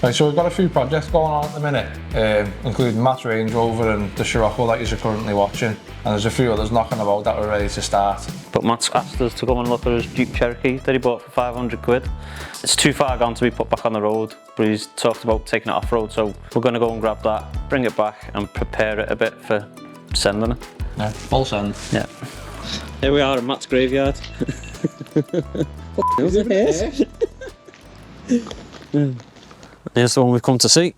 Right, so we've got a few projects going on at the minute, including Matt's Range Rover and the Cherokee that you're currently watching, and there's a few others knocking about that we're ready to start. But Matt's asked us to go and look at his Jeep Cherokee that he bought for 500 quid. It's too far gone to be put back on the road, but he's talked about taking it off-road, so we're going to go and grab that, bring it back and prepare it a bit for sending it. Yeah, full send. Yeah. Here we are at Matt's graveyard. Here's the one we've come to see.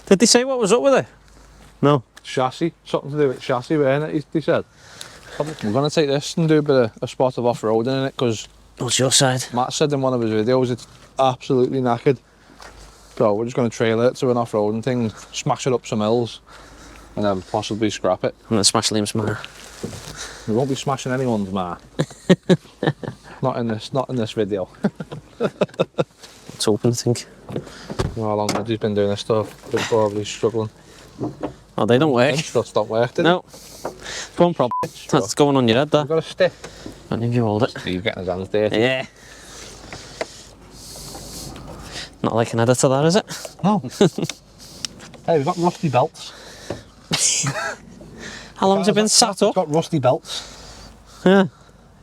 Did they say what was up with it? No. Chassis, something to do with chassis, weren't it? They said. We're going to take this and do a spot of off-roading in it, because what's your side? Matt said in one of his videos it's absolutely knackered. So we're just going to trailer it to an off-roading thing, smash it up some hills, and then possibly scrap it. I'm going to smash Liam's man. We won't be smashing anyone's man. Not in this video. Let's hope, I think. How long has he been doing this stuff? Been probably struggling. Oh, they don't work. Struts don't work, do they? No. One problem. That's going on your head there. You've got a stick. I think you hold it. You're getting his hands dirty. Yeah. Not like an editor, that is it? No. Hey, we've got rusty belts. How long's it been sat up? It's got rusty belts. Yeah.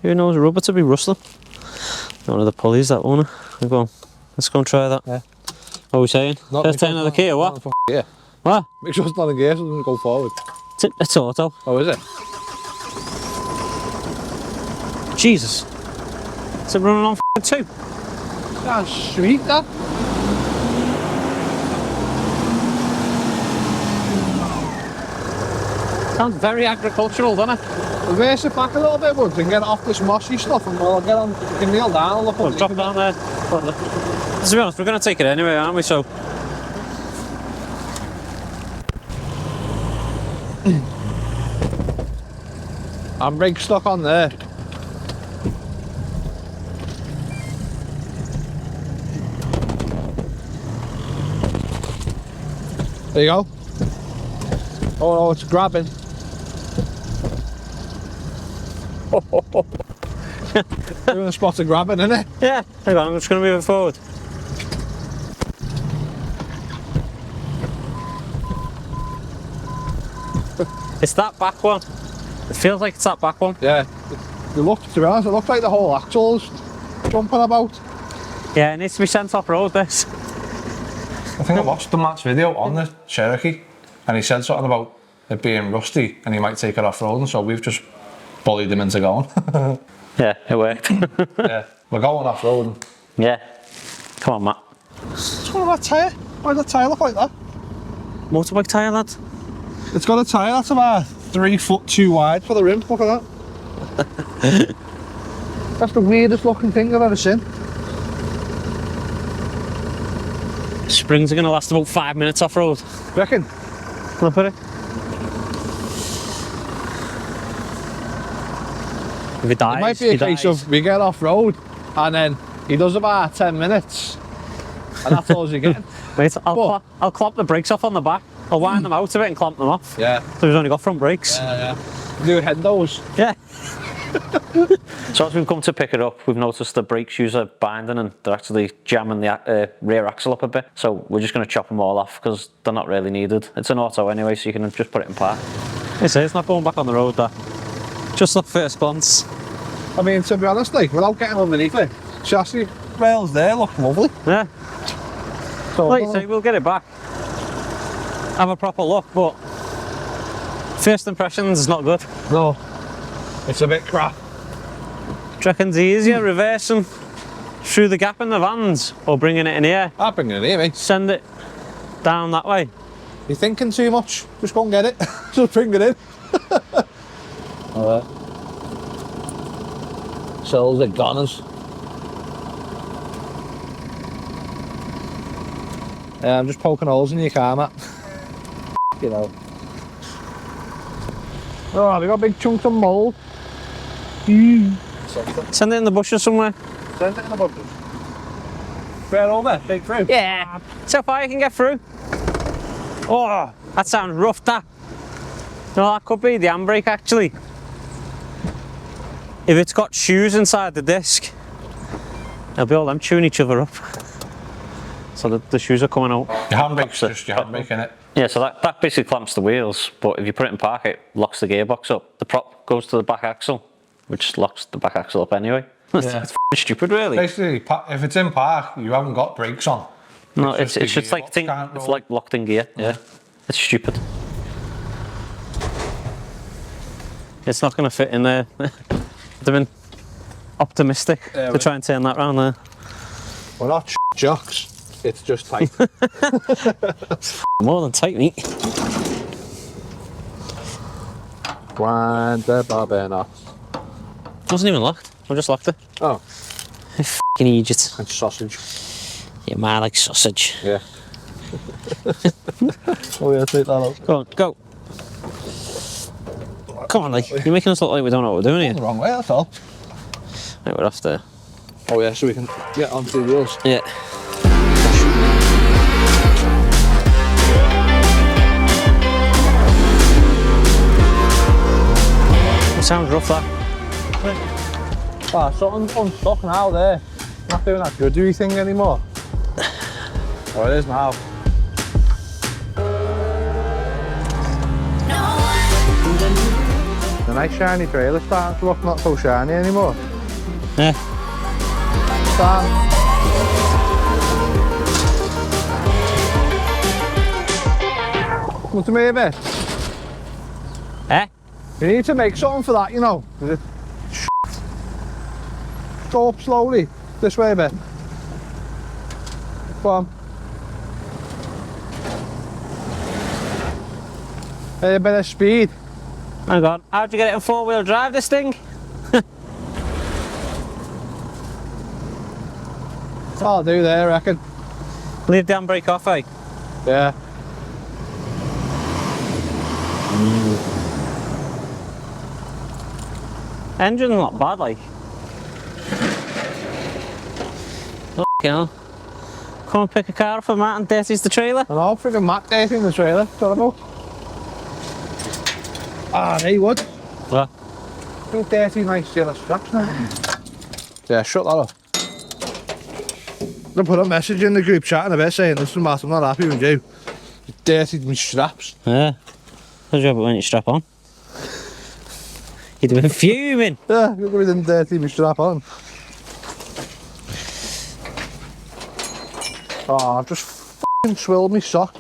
Who knows rubber to be rustling? One of the pulleys, that one. Go on. Let's go and try that. Yeah. What are we saying? First turn of the key or what? Yeah. What? Make sure it's not in gear so it doesn't go forward. It's auto. Oh, is it? Jesus. Is it running on two? That's sweet, that. Sounds very agricultural, doesn't it? We'll race it back a little bit, Woods, and get off this mossy stuff, and we'll get on, we can kneel down and look We'll drop down there. To be honest, we're going to take it anyway, aren't we? So. Handbrake stuck on there. There you go. Oh no, it's grabbing. You're in the spot of grabbing, isn't it? Yeah, hang on, I'm just going to move it forward. It's that back one. It feels like it's that back one. Yeah. To be honest, it looks like the whole axle's jumping about. Yeah, it needs to be sent off road, this. I think I watched the Matt's video on the Cherokee, and he said something about it being rusty and he might take it off road, so we've just bullied him into going. Yeah, it worked. Yeah, we're going off road. Yeah. Come on, Matt. What's going on with that tyre? Why does that tyre look like that? Motorbike tyre, lad. It's got a tyre that's about 3 foot too wide for the rim. Look at that. That's the weirdest looking thing I've ever seen. Springs are going to last about 5 minutes off road. Reckon? Look at it. If he dies, It might be a case of we get off road and then he does about 10 minutes and that's all you're getting. Mate, I'll clamp the brakes off on the back. I'll wind them out of it and clamp them off. Yeah. So he's only got front brakes. Yeah. Do hendos. Yeah. So as we've come to pick it up, we've noticed the brake shoes are binding and they're actually jamming the rear axle up a bit. So we're just going to chop them all off because they're not really needed. It's an auto anyway, so you can just put it in park. It's not going back on the road, that. Just at first glance. I mean, to be honest, like, without getting underneath it, chassis rails there look lovely. Yeah. So, like you say, we'll get it back. Have a proper look, but first impressions is not good. No, it's a bit crap. Do you reckon it's easier reversing through the gap in the vans or bringing it in here? I'll bring it in here, mate. Send it down that way. You're thinking too much. Just go and get it. Just bring it in. Alright. Sells the gunners. Yeah, I'm just poking holes in your car, Matt. You know. Oh, we got big chunks of mould. Send it in the bushes somewhere. Send it in the bushes. Straight over, straight through. Yeah. So far you can get through. Oh, that sounds rough, that. No, that could be the handbrake actually. If it's got shoes inside the disc, they'll be all them chewing each other up. So the shoes are coming out. Your handbrake's just your handbrake, innit? Yeah, so that basically clamps the wheels, but if you put it in park, it locks the gearbox up. The prop goes to the back axle, which locks the back axle up anyway. It's f***ing stupid, really. Basically, if it's in park, you haven't got brakes on. No, it's just like it's like locked in gear. Yeah, it's stupid. It's not going to fit in there. They've been optimistic to try and turn that round there. We're not jocks. It's just tight. More than tight, mate. Grind the bobbin. Wasn't even locked. I just locked it. Oh. You f***ing idiot. And sausage. Yeah, man, I like sausage. Yeah. Oh yeah, take that out. Go on, go. Come on, like, you're making us look like we don't know what we're doing here. The wrong way, that's all. Right, we're off there. Oh yeah, so we can get onto the wheels. Yeah. It sounds rough, that. Ah, something's unstuck now there. Not doing that good thing anymore. Oh, it is now. The nice shiny trailer's starting to look not so shiny anymore. Yeah. Come to me a bit. Eh? You need to make something for that, you know. Go up slowly. This way a bit. Come on. A bit of speed. Hang on, how'd you get it in four-wheel drive, this thing? That's all I'll do there, I reckon. Leave the handbrake off, eh? Yeah. Engine's not bad, like. Fucking hell. Come and pick a car up for Matt and dirties the trailer. I know, freaking Matt dating the trailer. Terrible. Ah, they would. What? Two dirty, nice yellow straps now. Yeah, shut that off. I put a message in the group chat in a bit saying, listen Matt, I'm not happy with you. You dirtied my straps. Yeah. How's your job when you strap on? You'd have been fuming. Yeah, you didn't dirty my strap on. Oh, I've just f***ing swilled my sock.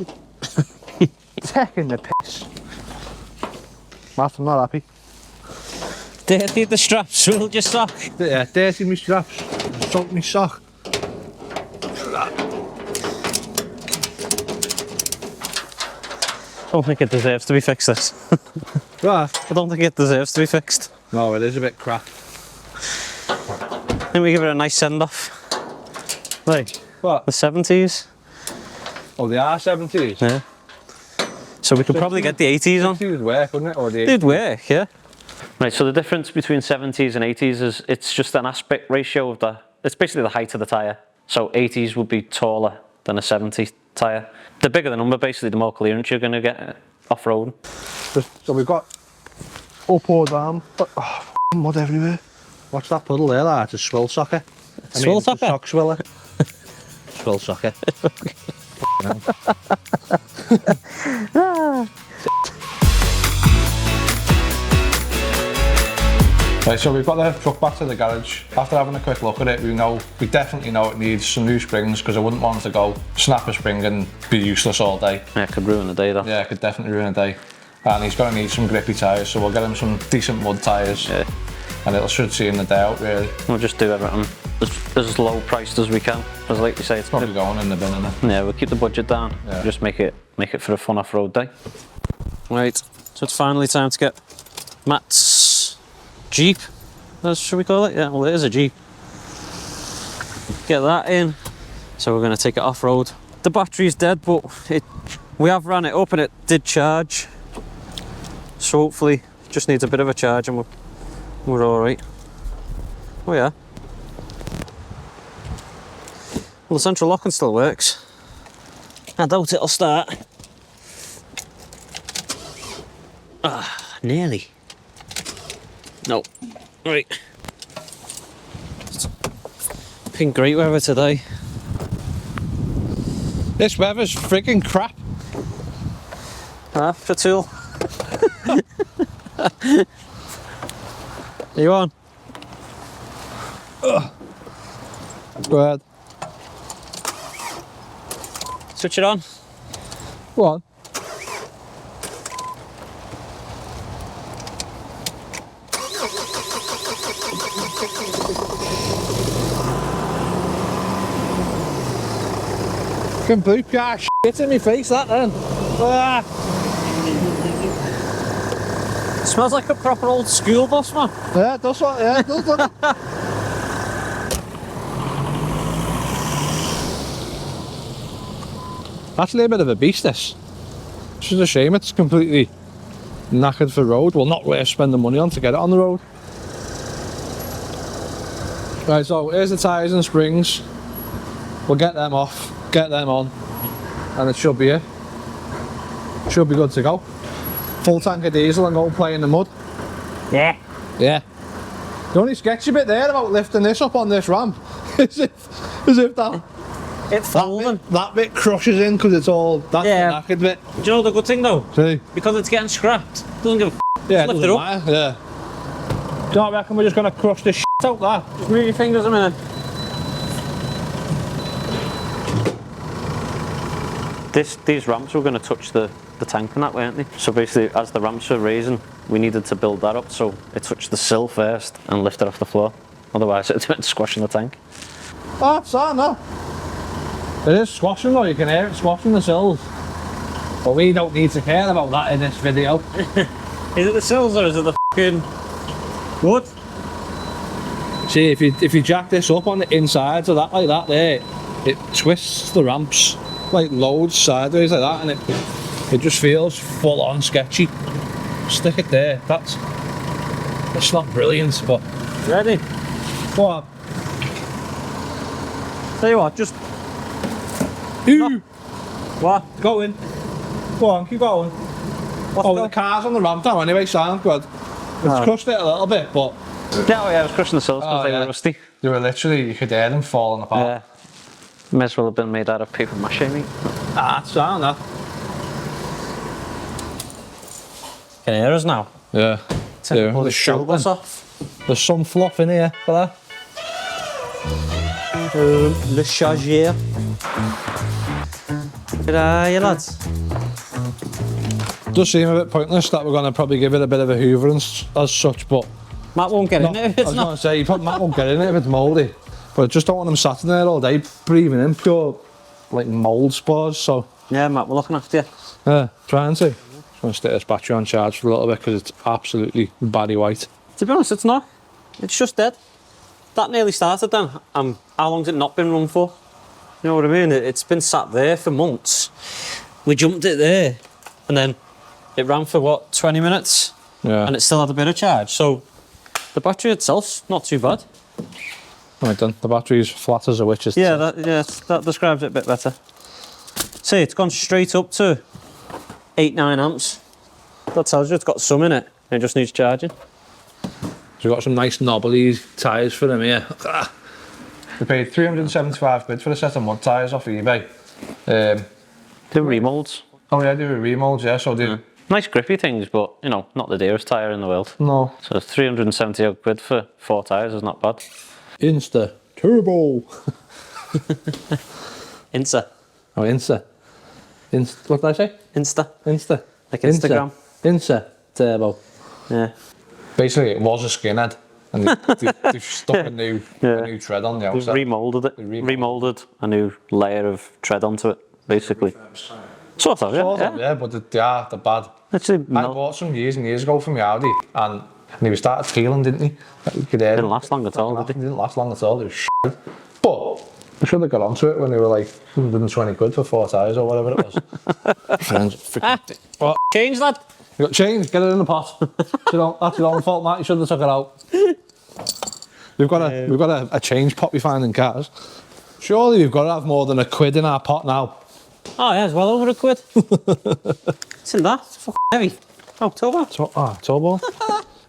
Taking the piss. Matt, I'm not happy. Dirty the strap, swilled your sock. Yeah, dirty my straps. Soaked my sock. I don't think it deserves to be fixed, this. What? I don't think it deserves to be fixed. No, it is a bit crap. I think we give it a nice send-off. Like, What? the 70s. Oh, they are 70s? Yeah. So we could probably get the 80s on. 70s would work, wouldn't it? Or the 80s? It'd work, yeah. Right, so the difference between 70s and 80s is it's just an aspect ratio of it's basically the height of the tyre. So 80s would be taller than a 70 tyre. The bigger the number, basically, the more clearance you're going to get off-road. So we've got up or down, but mud everywhere. What's that puddle there, lad? It's a swill socker. Swill socker? Sock swiller. Swill socker. Right, so we've got the truck back to the garage. After having a quick look at it, we definitely know it needs some new springs, because I wouldn't want it to go snap a spring and be useless all day. Yeah, it could ruin the day, though. Yeah, it could definitely ruin a day. And he's going to need some grippy tyres, so we'll get him some decent mud tyres. Yeah. And it should see him the day out, really. We'll just do everything as low priced as we can. Because like we say, it's Probably going in the bin, innit? Yeah, we'll keep the budget down. Yeah. Just make it for a fun off-road day. Right, so it's finally time to get Matt's Jeep. Should we call it? Yeah, well, it is a Jeep. Get that in. So we're going to take it off-road. The battery's dead, but we have ran it up and it did charge. So hopefully it just needs a bit of a charge and we're all right. Oh yeah. Well, the central locking still works. I doubt it'll start. Ah, nearly. No. Right. It's been great weather today. This weather's freaking crap. For tool. Are you on? Go ahead. Switch it on. Go on. Fucking blue car shit in my face, that then. Ah. It smells like a proper old school bus, man. Yeah, it does what, yeah, it does, doesn't it? Actually a bit of a beast, this. It's just a shame it's completely knackered for road. Well, not worth spending money on to get it on the road. Right, so here's the tyres and springs. We'll get them off, get them on, and it should be it. Should be good to go. Full tank of diesel and go play in the mud. Yeah. Yeah. The only sketchy bit there about lifting this up on this ramp is if It's folding. that bit crushes in because it's all that knackered bit. Do you know the good thing though? See? Because it's getting scrapped. Doesn't give a Yeah, lift it up. matter. Yeah. Do you not reckon we're just going to crush this shit out that? Just move your fingers a minute. These ramps were going to touch the tank and that, weren't they? So basically, as the ramps were raising, we needed to build that up so it touched the sill first and lift it off the floor. Otherwise, it went squashing the tank. Oh, it's that, no. It is squashing though, you can hear it squashing the sills. But we don't need to care about that in this video. Is it the sills or is it the fucking wood? See, if you jack this up on the insides of that like that there, it twists the ramps like loads sideways like that, and it just feels full on sketchy. Stick it there. That's not brilliant, but Ready? go on. Tell you what, just Ooh, what? go in. Go on, keep going. Oh, the cars on the ramp now anyway sound good. It's crushed it a little bit, but Yeah, I was crushing the sills because they were rusty. they were literally, you could hear them falling apart. Yeah. May as well have been made out of paper mache, mate. Ah, it's sound that. Can you hear us now? Yeah. Pull the shoulders off. There's some fluff in here for that. Le chargeur. G'day, lads. Does seem a bit pointless that we're going to probably give it a bit of a hooverance as such, but Matt won't get in it if I it's was not. going to say, Matt won't get in it if it's mouldy, but I just don't want him sat in there all day breathing in pure like mould spores, so Yeah, Matt, we're looking after you. yeah, trying to. Just want to stick this battery on charge for a little bit because it's absolutely baddy white. To be honest, it's not. It's just dead. That nearly started then. How long's it not been run for? You know what I mean? It's been sat there for months. We jumped it there, and then it ran for what, 20 minutes? Yeah. And it still had a bit of charge. So the battery itself's not too bad. Right then, the battery's flat as a witch's. Yeah, that describes it a bit better. See, it's gone straight up to 8-9 amps. That tells you it's got some in it. It just needs charging. So we've got some nice knobbly tyres for them here. We paid 375 quid for a set of mud tyres off eBay. The remoulds. Oh yeah, they were remoulds, yeah, so they... Nice grippy things, but you know, not the dearest tyre in the world. No. So 370 odd quid for 4 tyres is not bad. Insta Turbo. Insta. Oh, Insta. What did I say? Insta. Insta. Like Instagram. Insta Turbo. Yeah. Basically, it was a skinhead, and they've stuck a new tread on the They've outside. remoulded it. Remoulded a new layer of tread onto it, basically. Sort of, yeah. Yeah, but they're bad. Actually, I bought some years and years ago from my Audi, and he started peeling, didn't he? You could hear didn't last long at all, did It didn't last long at all. They were shit. But I should have got onto it when they were like 120 quid for 4 tyres or whatever it was. Friends, freaking. What? Change that. You got change, get it in the pot. That's your own fault, Matt. You shouldn't have took it out. We've got a change pot we find in cars. Surely we've got to have more than a quid in our pot now. Oh yeah, it's well over a quid. It's in that. It's fucking heavy. Oh, turbo. Turbo.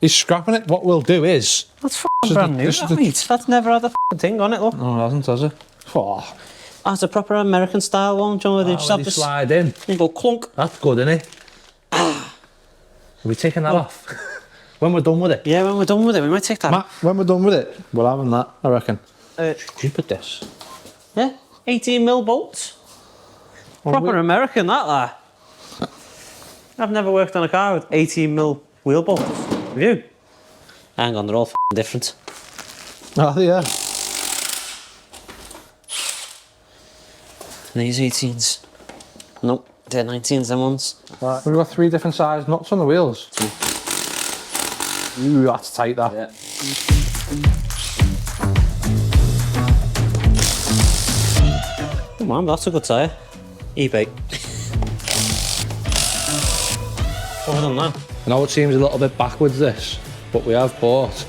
He's scrapping it. What we'll do is... That's fucking brand new, that, mate. That's never had a fucking thing on it, look. No, it hasn't, has it? Oh. Oh, it's a proper American style one, do you know where they just have They this... slide in. You go clunk. That's good, isn't it? Are we taking that off? When we're done with it? Yeah, when we're done with it, we might take that Matt, when we're done with it, we're having that, I reckon. Cheap at this. Yeah, 18mm bolts. Proper American, that. I've never worked on a car with 18mm wheel bolts. Have you? Hang on, they're all f***ing different. Oh, yeah. These 18s. Nope, they're 19s, them ones. Right. We've got 3 different size nuts on the wheels. Ooh, that's tight, that. Yeah. Come on, that's a good tyre. eBay. What have I done now? I know it seems a little bit backwards, this, but we have bought.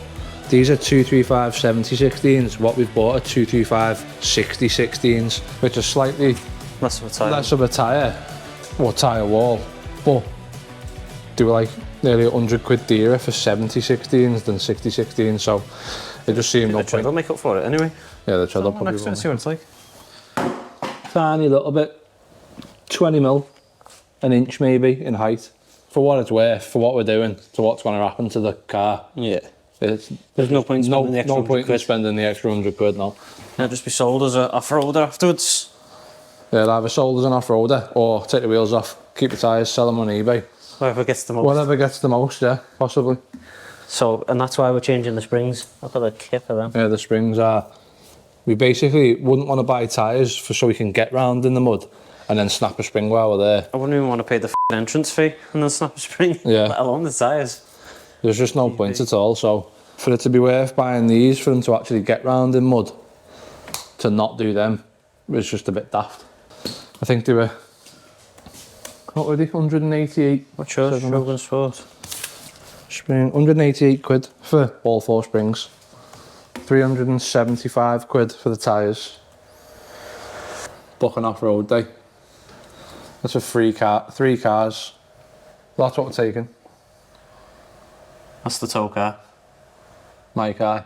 These are 235 70/16s. What we've bought are 225 60/16s, which are slightly Less of a tyre. less of a tyre, or tyre wall, but they were like nearly 100 quid dearer for 70/16s than 60/16s, so it just seemed no The tread will point. make up for it anyway. Yeah, the tread will probably Next to it, see what it's like. tiny little bit, 20mm, an inch maybe in height. For what it's worth, for what we're doing, to what's going to happen to the car. Yeah. It's, There's no point in spending the extra no point in 100 quid. spending the extra 100 quid now. It'll just be sold as an off-roader afterwards. Yeah, they'll either sold as an off-roader or take the wheels off, keep the tyres, sell them on eBay. Whoever gets the most. Whatever gets the most, yeah, possibly. So, and that's why we're changing the springs. Look at the kip of them. Yeah, the springs are... We basically wouldn't want to buy tyres so we can get round in the mud and then snap a spring while we're there. I wouldn't even want to pay the entrance fee and then snap a spring, Yeah. let alone the tyres. There's just no point at all, so for it to be worth buying these, for them to actually get round in mud, to not do them, was just a bit daft. I think they were... What were they? 188? What's yours? Shogun Sport. Spring, 188 quid for all 4 springs. 375 quid for the tyres. Book an off-road day. That's a 3 cars. That's what we're taking. That's the tow car. My car.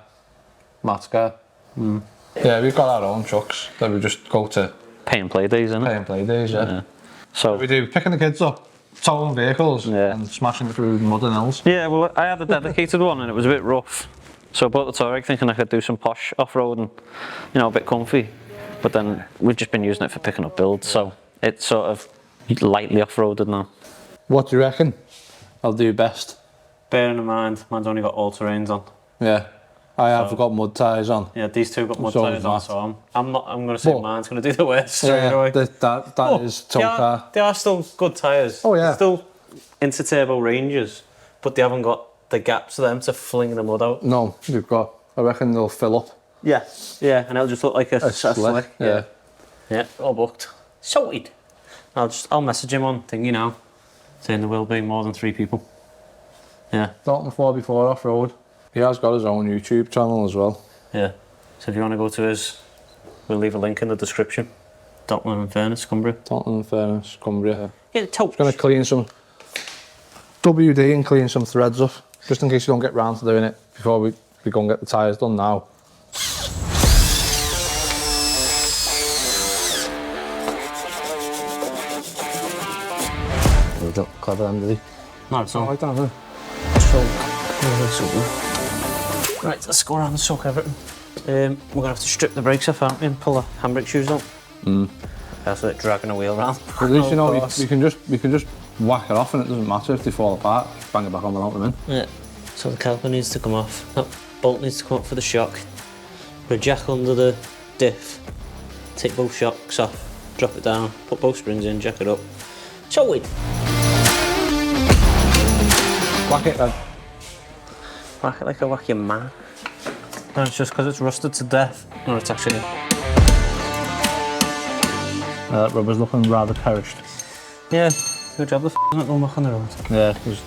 Matt's car. Yeah, we've got our own trucks that we just go to Pay and play days, isn't it? pay and play days, yeah. So, We do picking the kids up, towing vehicles Yeah. and smashing through mud and hills. yeah, well, I had a dedicated one and it was a bit rough. So I bought the Touareg thinking I could do some posh off-roading, you know, a bit comfy. But then we've just been using it for picking up builds, so it's sort of lightly off-roaded now. What do you reckon? I'll do best. Bearing in mind, mine's only got all-terrains on. Yeah, I have got mud tyres on. Yeah, these two got mud So tyres is on, Matt. so I'm going to say But- mine's going to do the worst straight away. That is tow car. They are still good tyres. Oh, yeah. They're still inter-turbo ranges, but they haven't got the gaps for them to fling the mud out. No, you've got. I reckon they'll fill up. Yeah, yeah, and it'll just look like a slick. Yeah. Yeah, all booked. Sorted. I'll message him on thingy now, saying there will be more than 3 people. Yeah, Dalton 4x4 off road. He has got his own YouTube channel as well. yeah. So if you want to go to his, we'll leave a link in the description. Dalton and Furnace, Cumbria. Dalton and Furnace, Cumbria. Get it touched. Gonna clean some WD and clean some threads off, just in case you don't get round to doing it before we go and get the tyres done now. Clever then, did he? No, it's I not. like that, huh? Right, let's go around and soak everything. We're going to have to strip the brakes off, aren't we, and pull the handbrake shoes out. That's like dragging a wheel around. At least you know Of course. we can just whack it off and it doesn't matter if they fall apart. Just bang it back on without them in. Yeah. So the caliper needs to come off. That bolt needs to come up for the shock. Put a jack under the diff. Take both shocks off. Drop it down. Put both springs in. Jack it up. Sorted. Whack it then. Whack it like a wacky man. No, it's just because it's rusted to death. No, it's actually. That rubber's looking rather perished. Yeah. Good job. The not going back on the road. Yeah, there's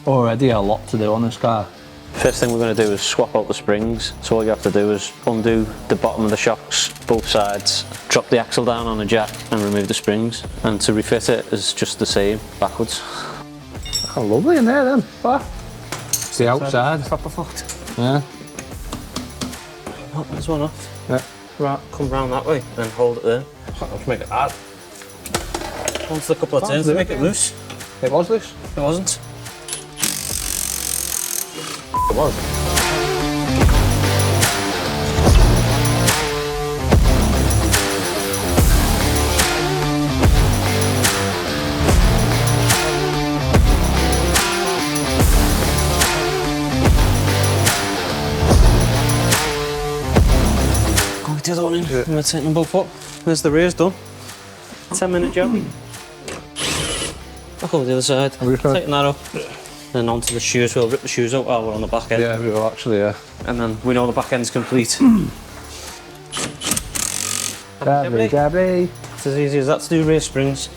already a lot to do on this car. First thing we're going to do is swap out the springs. So all you have to do is undo the bottom of the shocks, both sides, drop the axle down on a jack and remove the springs. And to refit it is just the same, backwards. Oh, lovely in there then. Ah. It's the outside. Proper fucked. Yeah. Oh, there's one off. Yeah. Right, come round that way and hold it there. Let's make it hard. Once a couple of turns to make it loose. It was this? It wasn't. It was. Go with the other one in. I'm going to take them both up. There's the rear's done. 10-minute job. I'll go with the other side. Taking that up. Then onto the shoes. We'll rip the shoes out while we're on the back end. Yeah, we will actually, yeah. And then we know the back end's complete. Gabby. It's as easy as that to do rear springs.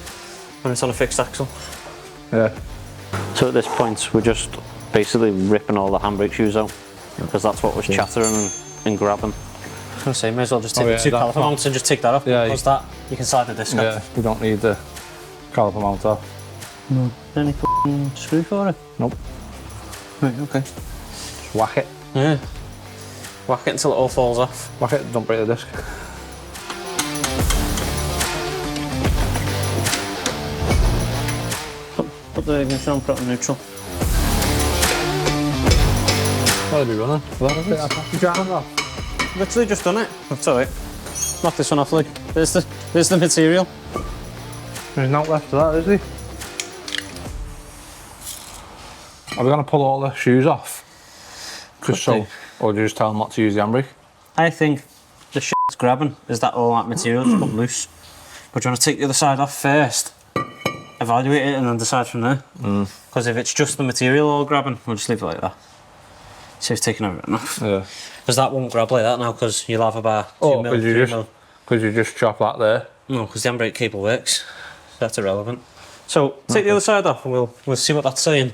And it's on a fixed axle. Yeah. So at this point, we're just basically ripping all the handbrake shoes out because that's what was chattering and grabbing. I was going to say, may as well just take the two that- caliper mounts and just take that off. Yeah, Because that, you can slide the disc Yeah, off. we don't need the caliper mount off. Any f***ing screw for it? Nope. Right, okay. Just whack it. Yeah. Whack it until it all falls off. Whack it, don't break the disc. Put the ignition on, put it on neutral. That'll be running. You driving off? Literally just done it. That's alright. Knock this one off, like. There's the material. There's not left of that, is there? Are we going to pull all the shoes off? Just so, or do you just tell them not to use the handbrake? I think the shit it's grabbing is that all that material just come loose. But you want to take the other side off first, evaluate it, and then decide from there. Because if it's just the material all grabbing, we'll just leave it like that. Saves taking everything off. Yeah. Because that won't grab like that now, because you'll have about 2 mil, 3 mil. Could you just chop that there? No, because the handbrake cable works. That's irrelevant. So take the other side off, and we'll see what that's saying.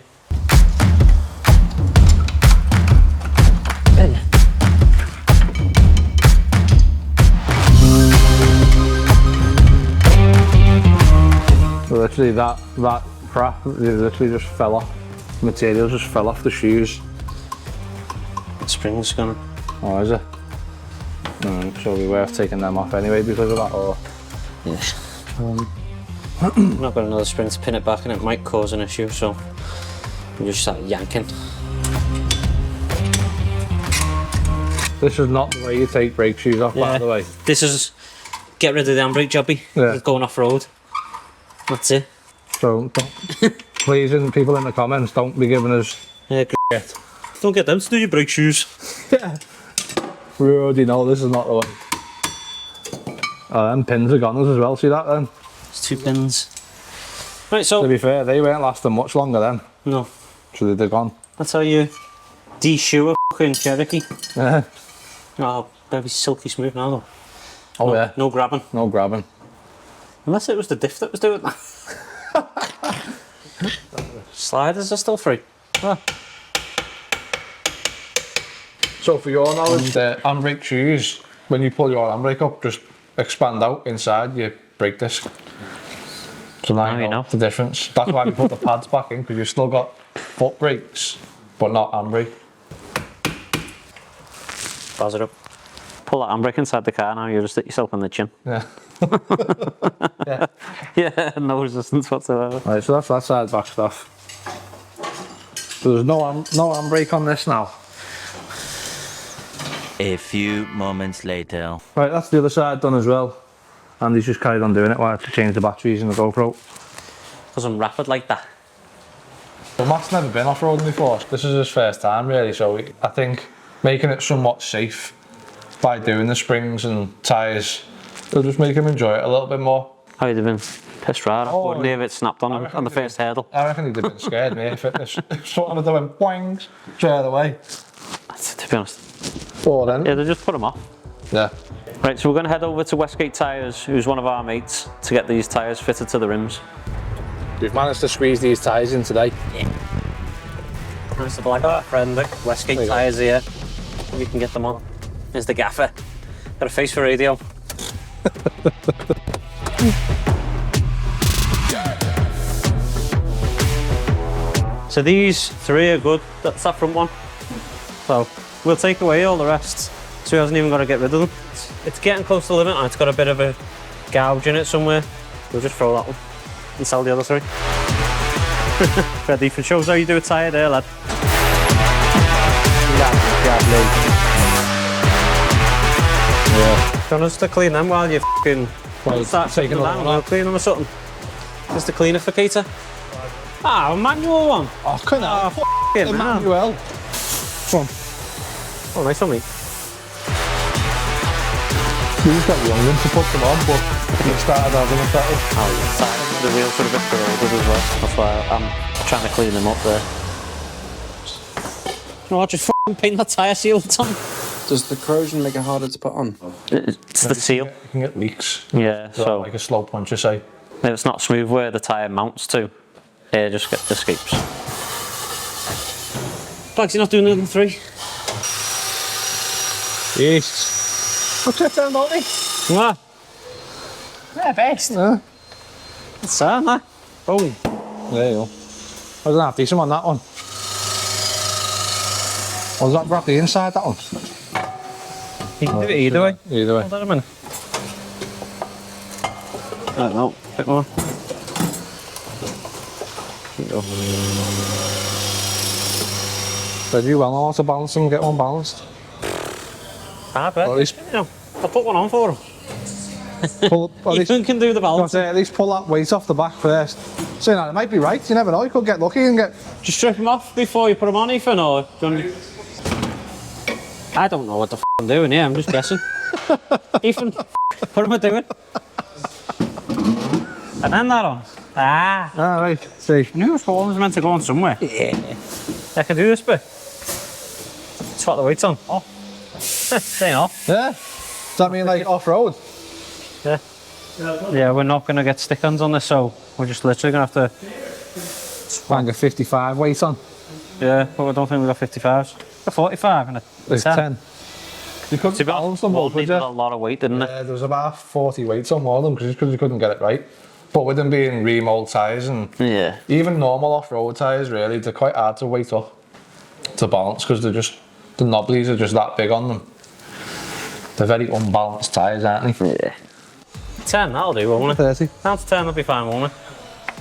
So literally that crap, it literally just fell off. The material just fell off the shoes. The spring's gonna. Oh, is it? So we were taking them off anyway because of that, or? Yeah. I've not got another spring to pin it back, and it might cause an issue, so we just start yanking. This is not the way you take brake shoes off, by the way. This is get rid of the handbrake jobby. Yeah. It's going off road. That's it. So don't, please, and people in the comments, don't be giving us Yeah, shit. don't get them to do your brake shoes. Yeah. We already know this is not the way. Oh, them pins are gone as well, see that then? It's 2 pins. Right, so To be fair, they weren't lasting much longer then. no, So they're gone. that's how you de-shoe a fucking Cherokee. Yeah. Oh, very silky smooth now though. Oh no, yeah. No grabbing. No grabbing. Unless it was the diff that was doing that. Sliders are still free. Ah. So for your knowledge, the handbrake shoes, when you pull your handbrake up, just expand out inside your brake disc. So now you know the difference. That's why we put the pads back in, because you've still got foot brakes, but not handbrake. Buzz it up. Pull that handbrake inside the car now, you just hit yourself in the chin. Yeah. Yeah. Yeah, no resistance whatsoever. Right, so that's that side back stuff. So there's no handbrake on this now. A few moments later. Right, that's the other side done as well. And he's just carried on doing it while I had to change the batteries in the GoPro. Because I'm rapid like that. Well, Matt's never been off-roading before. This is his first time really, so I think making it somewhat safe by doing the springs and tyres, it'll just make him enjoy it a little bit more. How would have been pissed right off, wouldn't he, if it snapped on him on the first hurdle? I reckon he'd have been scared, mate, if someone had done boings straight away. To be honest. Or then. Yeah, they just put them off. Yeah. Right, so we're going to head over to Westgate Tyres, who's one of our mates, to get these tyres fitted to the rims. We've managed to squeeze these tyres in today. Nice to black our friend, Westgate Tyres here. We can get them on. There's the gaffer. Got a face for radio. So these 3 are good. That's that front one. So we'll take away all the rest. So he hasn't even got to get rid of them. It's getting close to the limit and it's got a bit of a gouge in it somewhere. We'll just throw that one and sell the other 3. Ready for shows how you do a tyre there, lad. Yeah. Do you want us to clean them while you fucking start taking them down? We'll clean them or something. Just a cleanificator. Ah, a manual one. Oh, couldn't Oh, f***ing man. Emmanuel. Come on. Oh, nice one, mate. He's got young ones to put them on, but he started having a battle. Oh, yeah. The wheels are a bit corroded as well. That's why I'm trying to clean them up there. You know what, just f***ing paint that tyre seal on. Does the corrosion make it harder to put on? It's the seal. You can get leaks. Yeah, so Like a slow punch, you say. if it's not smooth where the tyre mounts to, air just escapes. Bags, you're not doing anything 3? Yes. What's that down, Molly? What? Yeah, best. Yeah. That's that, man. Boom. There you go. I was half decent on that one. Was that wrapped the inside, that one? You can do it either way. Either way. Hold on a minute. I don't know. A bit more. There you go. So do you well know how to balance them and get one balanced? I bet. Or at least You know, I'll put one on for him. pull, at least, Ethan can do the balance. at least pull that weight off the back first. So you know, it might be right, you never know, you could get lucky and get... Just strip him off before you put him on, Ethan, or do you want to... I don't know what the f I'm doing here, I'm just guessing. Ethan, what am I doing? And then that on. Ah, Ah, right, see. I knew this ball was meant to go on somewhere. Yeah. I can do this bit. Swap the weights on. Oh. Say no. Yeah? Does that mean like off-road? Yeah. Yeah, we're not going to get stick-ons on this, so we're just literally going to have to... Bang a 55 weight on. Yeah, but I don't think we've got 55s. A 45 and a There's 10. You couldn't balance them both, would needed you? a lot of weight, didn't it? Yeah, there was about 40 weights on one of them because you couldn't get it right. But with them being remold tyres and Yeah. even normal off-road tyres, really, they're quite hard to weight up to balance because they're just, the knobblies are just that big on them. They're very unbalanced tyres, aren't they? Yeah. 10, that'll do, won't it? 30. Down to 10, that'll be fine, won't it?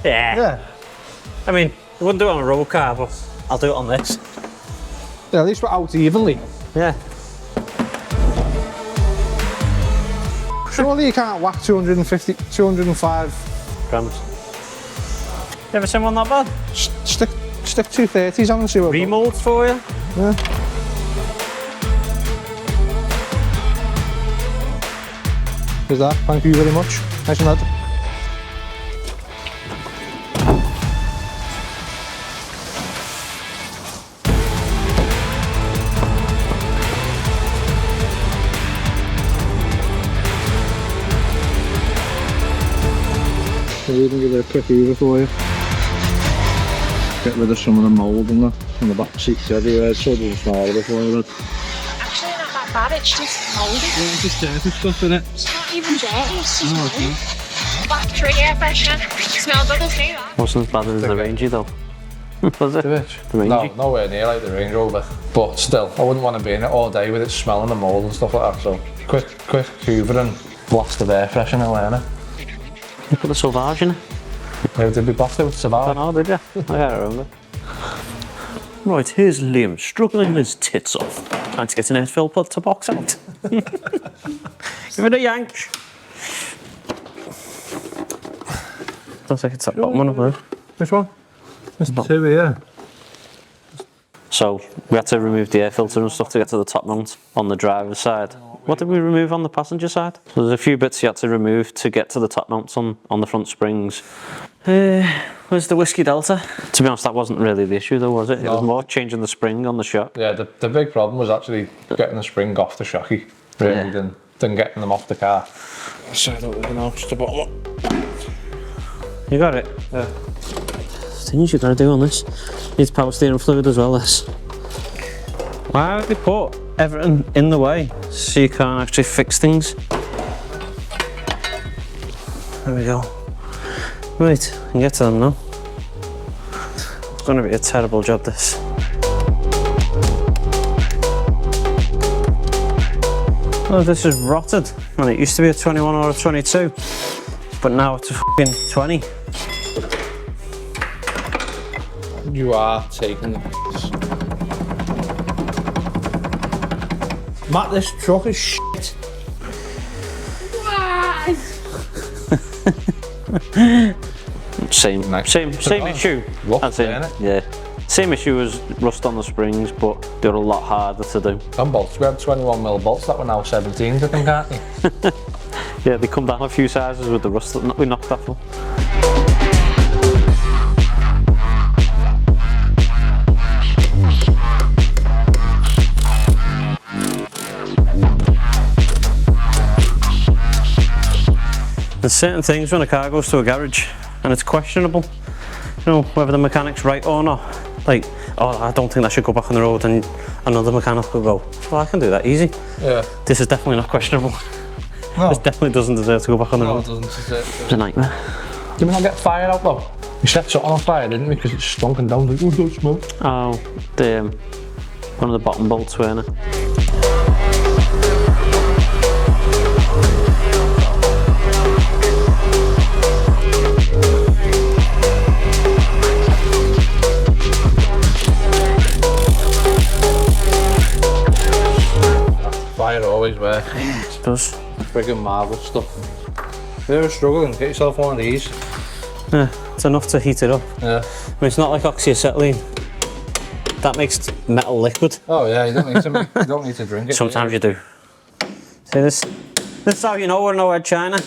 Yeah. Yeah. I mean, I wouldn't do it on a road car, but I'll do it on this. Yeah, at least we're out evenly. Yeah. Surely you can't whack 250, 205. Grams. You ever seen one that bad? Stick 230s on and see what. Remolds for you? Yeah. Is that? Thank you very much. Nice and lad. I'll even give it a quick hoover for you. Get rid of some of the mould and that in the back seats everywhere, so it doesn't smell of it for you. Actually not that bad, it's just mouldy. Yeah, it's just dirty stuff in it. It's not even dirty, it's just mouldy. Factory air freshener. Smells like say that. Wasn't as bad as the Rangy though. Was it? The Rangy? No, nowhere near like the Range Rover. But still, I wouldn't want to be in it all day with it smelling the mould and stuff like that. So quick hoover and blast of air freshener away. You put a Sauvage in it? Yeah, did we blast it with I Savage? know, did you? I can't remember. Right, here's Liam struggling his tits off. Trying to get an air filter to box out. Give it a yank. Don't think it's that bottom one up there. Which one? There's two here. So we had to remove the air filter and stuff to get to the top mount on the driver's side. What did we remove on the passenger side? There's a few bits you had to remove to get to the top mounts on the front springs. Where's the Whiskey Delta? To be honest, that wasn't really the issue though, was it? It was more changing the spring on the shock. Yeah, the big problem was actually getting the spring off the shocky, really, than getting them off the car. So I don't even know, just the bottom one. You got it? Yeah. Things you gotta do on this. Needs power steering fluid as well, this. Why would they put everything in the way so you can't actually fix things? There we go. Right, I can get to them now. It's gonna be a terrible job, this. Oh, this is rotted, and it used to be a 21 or a 22. but now it's a fucking 20. You are taking the piss. Matt, this truck is shit. Same issue. Rough, As in, isn't it? yeah. Same issue as rust on the springs, but they're a lot harder to do. And bolts, we had 21mm bolts that were now 17s, I think, aren't they? Yeah, they come down a few sizes with the rust that we knocked off them. There's certain things when a car goes to a garage and it's questionable, you know, whether the mechanic's right or not. Like, oh, I don't think that should go back on the road, and another mechanic will go, well, I can do that easy. Yeah. This is definitely not questionable. No. This definitely doesn't deserve to go back on the No, road. it doesn't. It's a nightmare. Did we not get fired out though? We set something on fire, didn't we? Because it stunk and down, like, oh, don't smoke. Oh, the one of the bottom bolts, weren't it? Fire always works. It does. Friggin' marvellous stuff. If you're struggling, get yourself one of these. Yeah, it's enough to heat it up. Yeah. I mean, it's not like oxyacetylene. That makes metal liquid. Oh yeah, you don't need to, you don't need to drink it. Sometimes you do. See this? This is how you know we're nowhere China.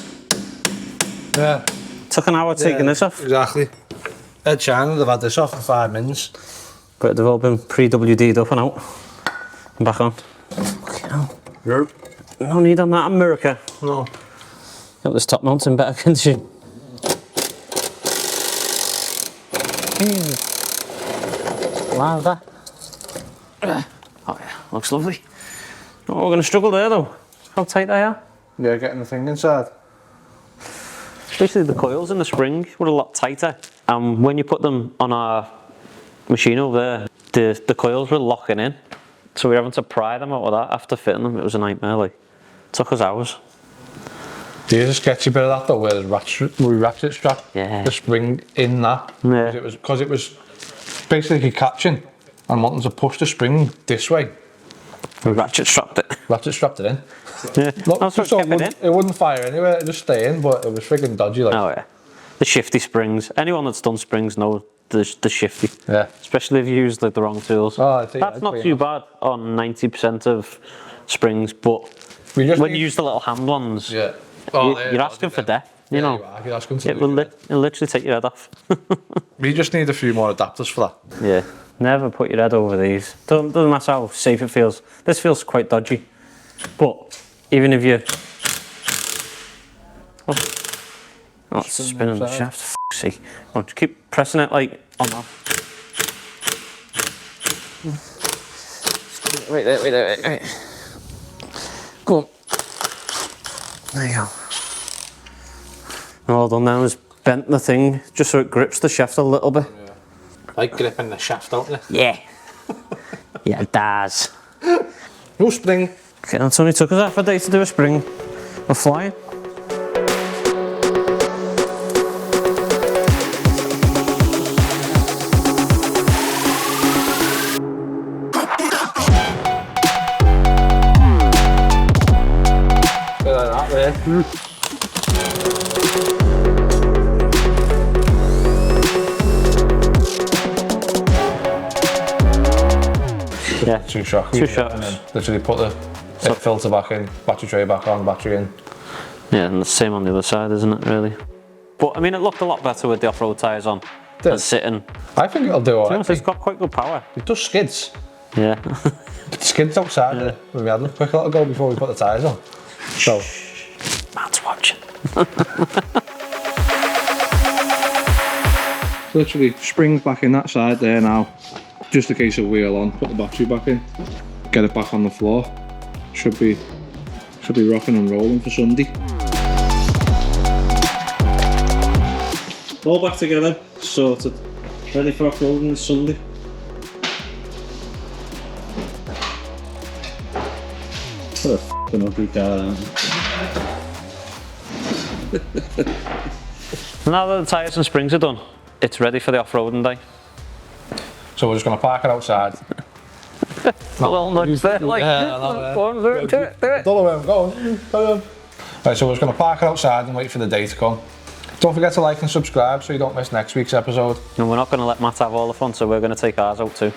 Yeah. Took an hour taking this off. Exactly. At China, they've had this off for 5 minutes. But they've all been pre-WD'd up and out. And back on. Fucking hell. Yep. No need on that, America. No. Got this top mount in better condition. Louder. Oh yeah, looks lovely. Oh, we're going to struggle there though. How tight they are. Yeah, getting the thing inside. Basically, the coils in the spring were a lot tighter, and when you put them on our machine over there, the coils were locking in, so we were having to pry them out of that after fitting them. It was a nightmare. Like, it took us hours. There's a sketchy bit of that though, where the ratchet strap Yeah. the spring in that. Yeah. Because it was basically catching and wanting to push the spring this way. We ratchet strapped it. Ratchet strapped it in. Yeah, Look, that's what so kept it in. it wouldn't fire anywhere, it'd just stay in, but it was friggin' dodgy. Like. Oh yeah, the shifty springs. Anyone that's done springs knows the shifty. Yeah. Especially if you use like the wrong tools. Oh, I think that's not too bad on 90% of springs, but We just when need- you use the little hand ones, Yeah. Oh, you're asking for death. You Yeah, know, you are. You're asking to it will lose it'll literally take your head off. We just need a few more adapters for that. Yeah. Never put your head over these. Doesn't matter how safe it feels. This feels quite dodgy. But even if you... Oh, it's spinning the upside. shaft. For fuck's sake. Oh, just keep pressing it like on that. Wait there, wait. Go on. There you go. All done now is bent the thing just so it grips the shaft a little bit. Like gripping the shaft, don't you? Yeah. Yeah, it does. No spring. Okay, it's only took us half a day to do a spring. We're flying. Bit like that there. Yeah. 2 shocks. Two shocks. And then literally put the filter back in, battery tray back on, battery in. Yeah, and the same on the other side, isn't it, really? But, I mean, it looked a lot better with the off-road tyres on than sitting. I think it'll do To be alright. honest, it's got quite good power. It does skids. Yeah. It skids outside when we had them quick a little go before we put the tyres on. So, Matt's watching. literally springs back in that side there now. Just a case of wheel on, put the battery back in, get it back on the floor. Should be rocking and rolling for Sunday. All back together, sorted. Ready for off-roading this Sunday. What a f***ing ugly car. Now that the tyres and springs are done, it's ready for the off-roading day. So we're just going to park it outside. Well, nudge there, like, go on, do it. Don't know where I'm going. Carry on. Right, so we're just going to park it outside and wait for the day to come. Don't forget to like and subscribe so you don't miss next week's episode. And we're not going to let Matt have all the fun, so we're going to take ours out too.